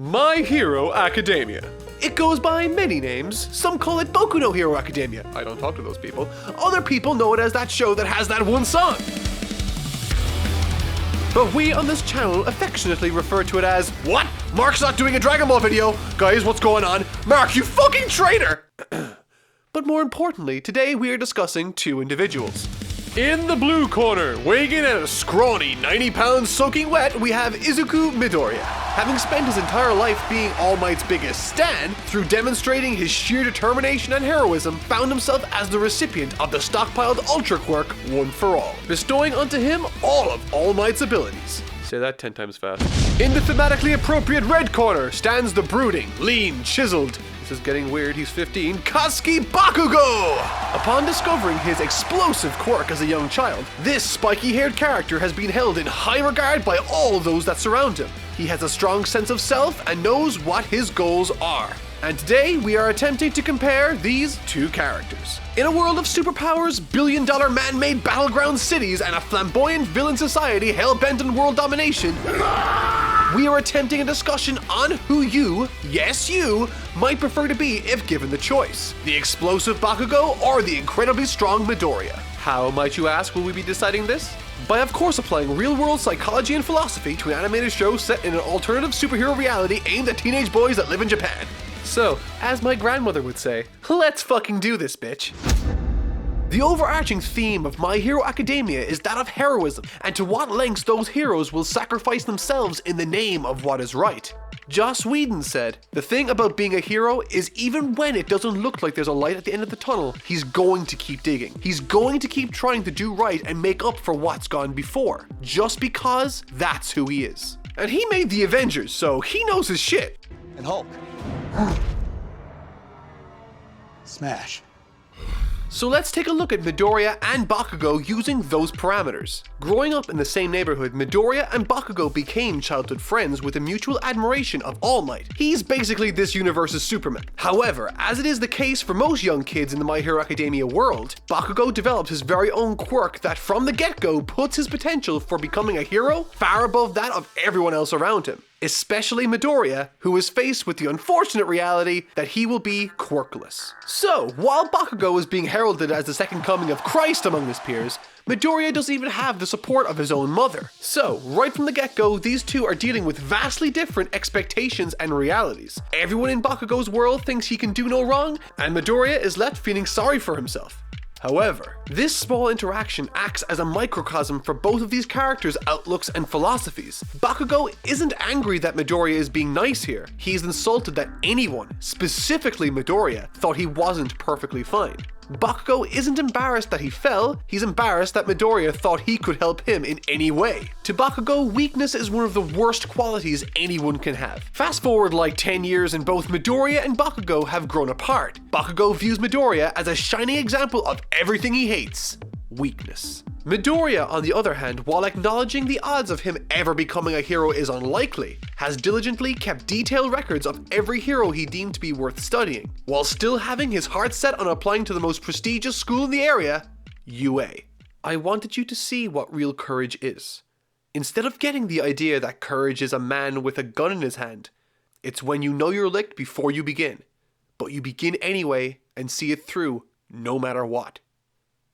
My Hero Academia. It goes by many names. Some call it Boku no Hero Academia. I don't talk to those people. Other people know it as that show that has that one song. But we on this channel affectionately refer to it as, what? Mark's not doing a Dragon Ball video? Guys, what's going on? Mark, you fucking traitor! But more importantly, today we are discussing two individuals. In the blue corner, weighing in at a scrawny 90 pounds soaking wet, we have Izuku Midoriya. Having spent his entire life being All Might's biggest stan, through demonstrating his sheer determination and heroism, found himself as the recipient of the stockpiled Ultra Quirk One for All, bestowing onto him all of All Might's abilities. Say that 10 times fast. In the thematically appropriate red corner stands the brooding, lean, chiseled, this is getting weird, he's 15, Katsuki Bakugo! Upon discovering his explosive quirk as a young child, this spiky-haired character has been held in high regard by all those that surround him. He has a strong sense of self and knows what his goals are. And today, we are attempting to compare these two characters. In a world of superpowers, billion-dollar man-made battleground cities, and a flamboyant villain society hell-bent on world domination, we are attempting a discussion on who you, yes you, might prefer to be if given the choice. The explosive Bakugo or the incredibly strong Midoriya. How, might you ask, will we be deciding this? By of course applying real-world psychology and philosophy to an animated show set in an alternative superhero reality aimed at teenage boys that live in Japan. So, as my grandmother would say, let's fucking do this, bitch. The overarching theme of My Hero Academia is that of heroism, and to what lengths those heroes will sacrifice themselves in the name of what is right. Joss Whedon said, the thing about being a hero is even when it doesn't look like there's a light at the end of the tunnel, he's going to keep digging. He's going to keep trying to do right and make up for what's gone before, just because that's who he is. And he made the Avengers, so he knows his shit. And Hulk. Smash. So let's take a look at Midoriya and Bakugo using those parameters. Growing up in the same neighborhood, Midoriya and Bakugo became childhood friends with a mutual admiration of All Might. He's basically this universe's Superman. However, as it is the case for most young kids in the My Hero Academia world, Bakugo develops his very own quirk that from the get-go puts his potential for becoming a hero far above that of everyone else around him. Especially Midoriya, who is faced with the unfortunate reality that he will be quirkless. So, while Bakugo is being heralded as the second coming of Christ among his peers, Midoriya doesn't even have the support of his own mother. So, right from the get-go, these two are dealing with vastly different expectations and realities. Everyone in Bakugo's world thinks he can do no wrong, and Midoriya is left feeling sorry for himself. However, this small interaction acts as a microcosm for both of these characters' outlooks and philosophies. Bakugo isn't angry that Midoriya is being nice here. He's insulted that anyone, specifically Midoriya, thought he wasn't perfectly fine. Bakugo isn't embarrassed that he fell, he's embarrassed that Midoriya thought he could help him in any way. To Bakugo, weakness is one of the worst qualities anyone can have. Fast forward like 10 years and both Midoriya and Bakugo have grown apart. Bakugo views Midoriya as a shining example of everything he hates: weakness. Midoriya, on the other hand, while acknowledging the odds of him ever becoming a hero is unlikely, has diligently kept detailed records of every hero he deemed to be worth studying, while still having his heart set on applying to the most prestigious school in the area, UA. I wanted you to see what real courage is. Instead of getting the idea that courage is a man with a gun in his hand, it's when you know you're licked before you begin, but you begin anyway and see it through no matter what.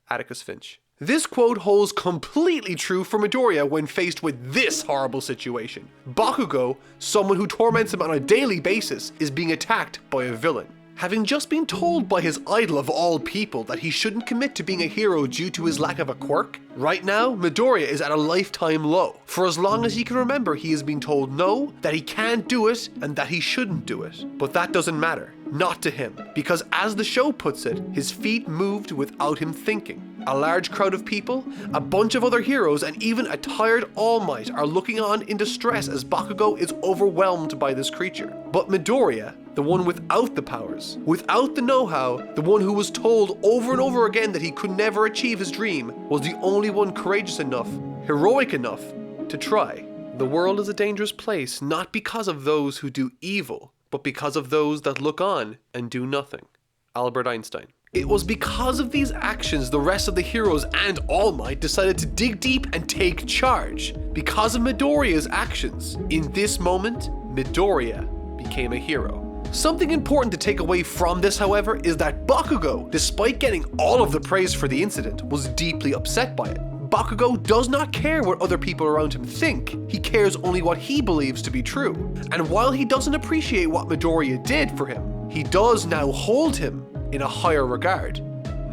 Atticus Finch. This quote holds completely true for Midoriya when faced with this horrible situation. Bakugo, someone who torments him on a daily basis, is being attacked by a villain. Having just been told by his idol of all people that he shouldn't commit to being a hero due to his lack of a quirk, right now, Midoriya is at a lifetime low. For as long as he can remember, he has been told no, that he can't do it, and that he shouldn't do it. But that doesn't matter. Not to him. Because as the show puts it, his feet moved without him thinking. A large crowd of people, a bunch of other heroes, and even a tired All Might are looking on in distress as Bakugo is overwhelmed by this creature. But Midoriya, the one without the powers, without the know-how, the one who was told over and over again that he could never achieve his dream, was the only one courageous enough, heroic enough, to try. The world is a dangerous place, not because of those who do evil, but because of those that look on and do nothing. Albert Einstein. It was because of these actions the rest of the heroes and All Might decided to dig deep and take charge. Because of Midoriya's actions. In this moment, Midoriya became a hero. Something important to take away from this, however, is that Bakugo, despite getting all of the praise for the incident, was deeply upset by it. Bakugo does not care what other people around him think, he cares only what he believes to be true. And while he doesn't appreciate what Midoriya did for him, he does now hold him in a higher regard,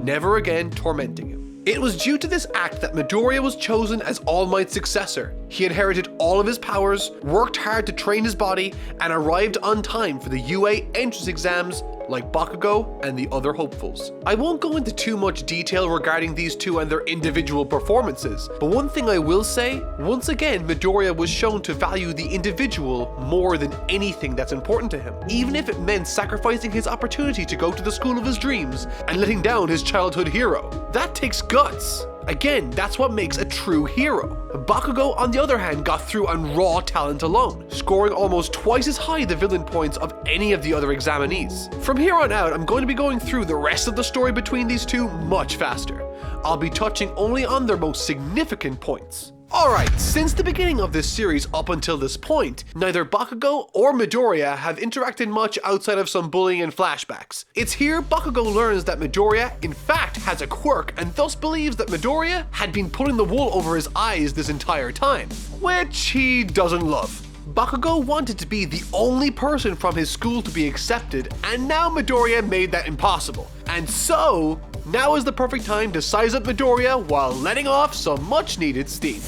never again tormenting him. It was due to this act that Midoriya was chosen as All Might's successor. He inherited all of his powers, worked hard to train his body, and arrived on time for the UA entrance exams like Bakugo and the other hopefuls. I won't go into too much detail regarding these two and their individual performances, but one thing I will say, once again Midoriya was shown to value the individual more than anything that's important to him, even if it meant sacrificing his opportunity to go to the school of his dreams and letting down his childhood hero. That takes guts. Again, that's what makes a true hero. Bakugo, on the other hand, got through on raw talent alone, scoring almost twice as high the villain points of any of the other examinees. From here on out, I'm going to be going through the rest of the story between these two much faster. I'll be touching only on their most significant points. Alright, since the beginning of this series up until this point, neither Bakugo or Midoriya have interacted much outside of some bullying and flashbacks. It's here Bakugo learns that Midoriya in fact has a quirk and thus believes that Midoriya had been pulling the wool over his eyes this entire time, which he doesn't love. Bakugo wanted to be the only person from his school to be accepted, and now Midoriya made that impossible. And so, now is the perfect time to size up Midoriya while letting off some much needed steam.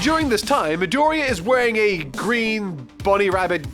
During this time, Midoriya is wearing a green bunny rabbit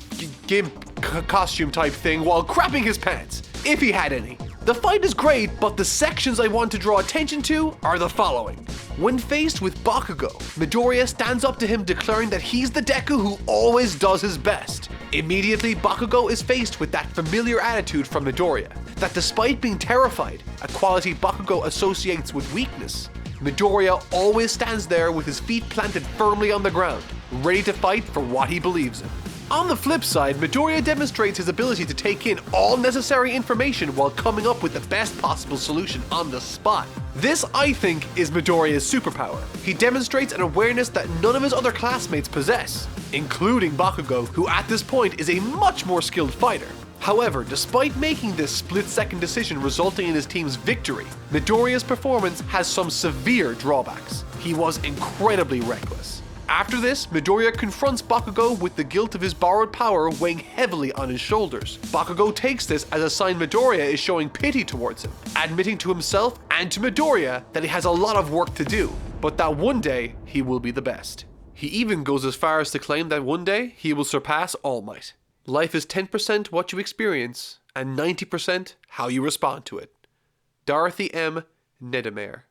costume type thing while crapping his pants, if he had any. The fight is great, but the sections I want to draw attention to are the following. When faced with Bakugo, Midoriya stands up to him declaring that he's the Deku who always does his best. Immediately, Bakugo is faced with that familiar attitude from Midoriya, that despite being terrified, a quality Bakugo associates with weakness, Midoriya always stands there with his feet planted firmly on the ground, ready to fight for what he believes in. On the flip side, Midoriya demonstrates his ability to take in all necessary information while coming up with the best possible solution on the spot. This, I think, is Midoriya's superpower. He demonstrates an awareness that none of his other classmates possess, including Bakugo, who at this point is a much more skilled fighter. However, despite making this split-second decision resulting in his team's victory, Midoriya's performance has some severe drawbacks. He was incredibly reckless. After this, Midoriya confronts Bakugo with the guilt of his borrowed power weighing heavily on his shoulders. Bakugo takes this as a sign Midoriya is showing pity towards him, admitting to himself and to Midoriya that he has a lot of work to do, but that one day he will be the best. He even goes as far as to claim that one day he will surpass All Might. Life is 10% what you experience and 90% how you respond to it. Dorothy M. Nedemare.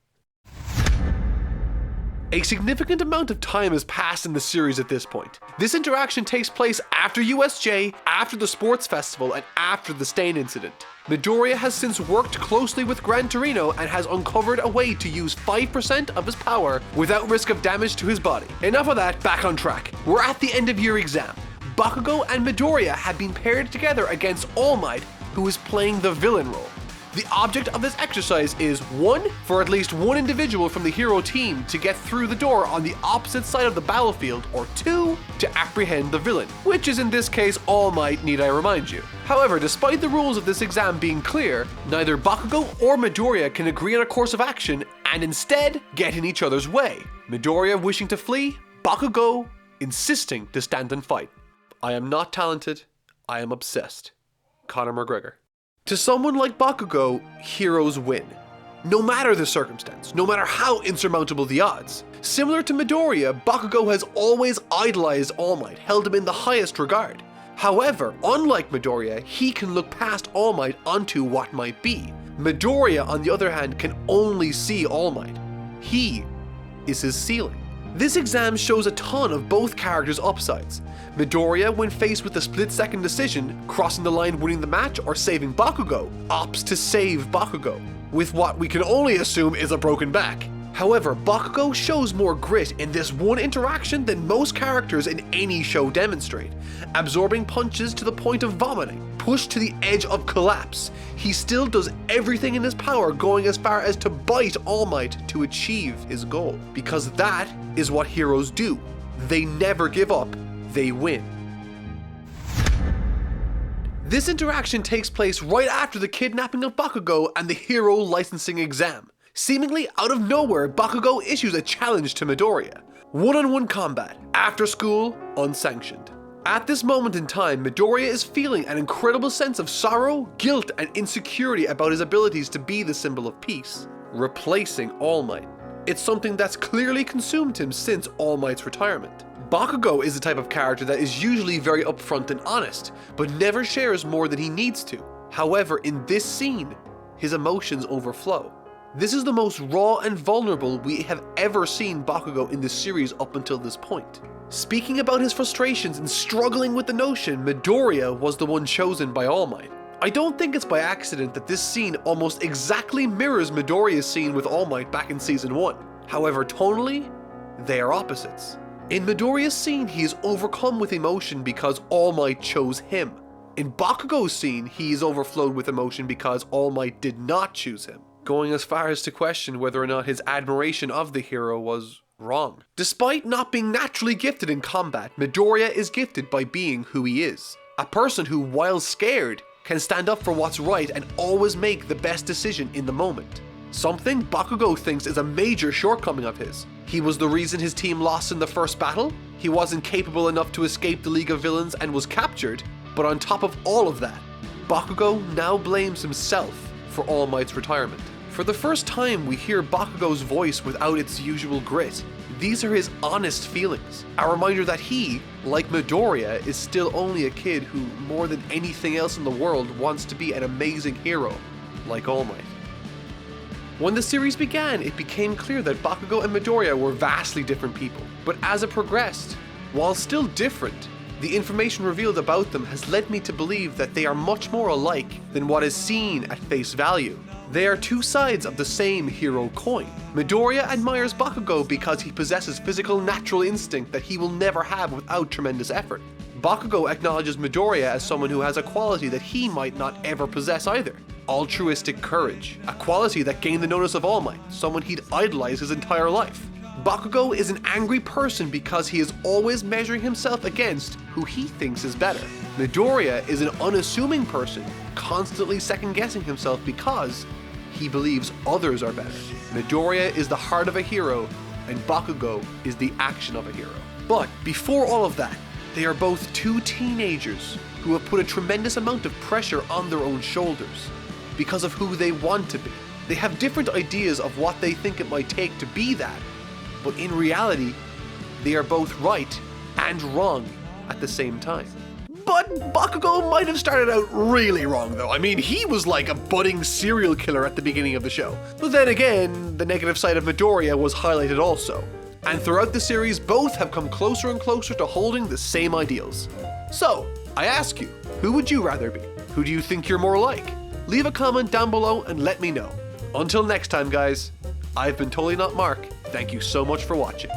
A significant amount of time has passed in the series at this point. This interaction takes place after USJ, after the sports festival, and after the Stain incident. Midoriya has since worked closely with Gran Torino and has uncovered a way to use 5% of his power without risk of damage to his body. Enough of that, back on track. We're at the end of year exam. Bakugo and Midoriya have been paired together against All Might, who is playing the villain role. The object of this exercise is 1. For at least one individual from the hero team to get through the door on the opposite side of the battlefield, or 2. To apprehend the villain, which is in this case All Might, need I remind you. However, despite the rules of this exam being clear, neither Bakugo or Midoriya can agree on a course of action and instead get in each other's way. Midoriya wishing to flee, Bakugo insisting to stand and fight. I am not talented, I am obsessed. Conor McGregor. To someone like Bakugo, heroes win. No matter the circumstance, no matter how insurmountable the odds. Similar to Midoriya, Bakugo has always idolized All Might, held him in the highest regard. However, unlike Midoriya, he can look past All Might onto what might be. Midoriya, on the other hand, can only see All Might. He is his ceiling. This exam shows a ton of both characters' upsides. Midoriya, when faced with a split-second decision, crossing the line winning the match or saving Bakugo, opts to save Bakugo, with what we can only assume is a broken back. However, Bakugo shows more grit in this one interaction than most characters in any show demonstrate, absorbing punches to the point of vomiting, pushed to the edge of collapse. He still does everything in his power, going as far as to bite All Might to achieve his goal, because that is what heroes do. They never give up, they win. This interaction takes place right after the kidnapping of Bakugo and the hero licensing exam. Seemingly out of nowhere, Bakugo issues a challenge to Midoriya. One-on-one combat, after school, unsanctioned. At this moment in time, Midoriya is feeling an incredible sense of sorrow, guilt, and insecurity about his abilities to be the symbol of peace, replacing All Might. It's something that's clearly consumed him since All Might's retirement. Bakugo is the type of character that is usually very upfront and honest, but never shares more than he needs to. However, in this scene, his emotions overflow. This is the most raw and vulnerable we have ever seen Bakugo in this series up until this point. Speaking about his frustrations and struggling with the notion Midoriya was the one chosen by All Might. I don't think it's by accident that this scene almost exactly mirrors Midoriya's scene with All Might back in Season 1. However, tonally, they are opposites. In Midoriya's scene, he is overcome with emotion because All Might chose him. In Bakugo's scene, he is overflowed with emotion because All Might did not choose him, going as far as to question whether or not his admiration of the hero was wrong. Despite not being naturally gifted in combat, Midoriya is gifted by being who he is. A person who, while scared, can stand up for what's right and always make the best decision in the moment. Something Bakugo thinks is a major shortcoming of his. He was the reason his team lost in the first battle, he wasn't capable enough to escape the League of Villains and was captured, but on top of all of that, Bakugo now blames himself for All Might's retirement. For the first time, we hear Bakugo's voice without its usual grit. These are his honest feelings, a reminder that he, like Midoriya, is still only a kid who, more than anything else in the world, wants to be an amazing hero, like All Might. When the series began, it became clear that Bakugo and Midoriya were vastly different people, but as it progressed, while still different, the information revealed about them has led me to believe that they are much more alike than what is seen at face value. They are two sides of the same hero coin. Midoriya admires Bakugo because he possesses physical natural instinct that he will never have without tremendous effort. Bakugo acknowledges Midoriya as someone who has a quality that he might not ever possess either. Altruistic courage, a quality that gained the notice of All Might, someone he'd idolized his entire life. Bakugo is an angry person because he is always measuring himself against who he thinks is better. Midoriya is an unassuming person, constantly second-guessing himself because he believes others are better. Midoriya is the heart of a hero, and Bakugo is the action of a hero. But before all of that, they are both two teenagers who have put a tremendous amount of pressure on their own shoulders because of who they want to be. They have different ideas of what they think it might take to be that, but in reality, they are both right and wrong at the same time. But Bakugo might have started out really wrong though. I mean, he was like a budding serial killer at the beginning of the show. But then again, the negative side of Midoriya was highlighted also. And throughout the series, both have come closer and closer to holding the same ideals. So, I ask you, who would you rather be? Who do you think you're more like? Leave a comment down below and let me know. Until next time, guys, I've been Totally Not Mark. Thank you so much for watching.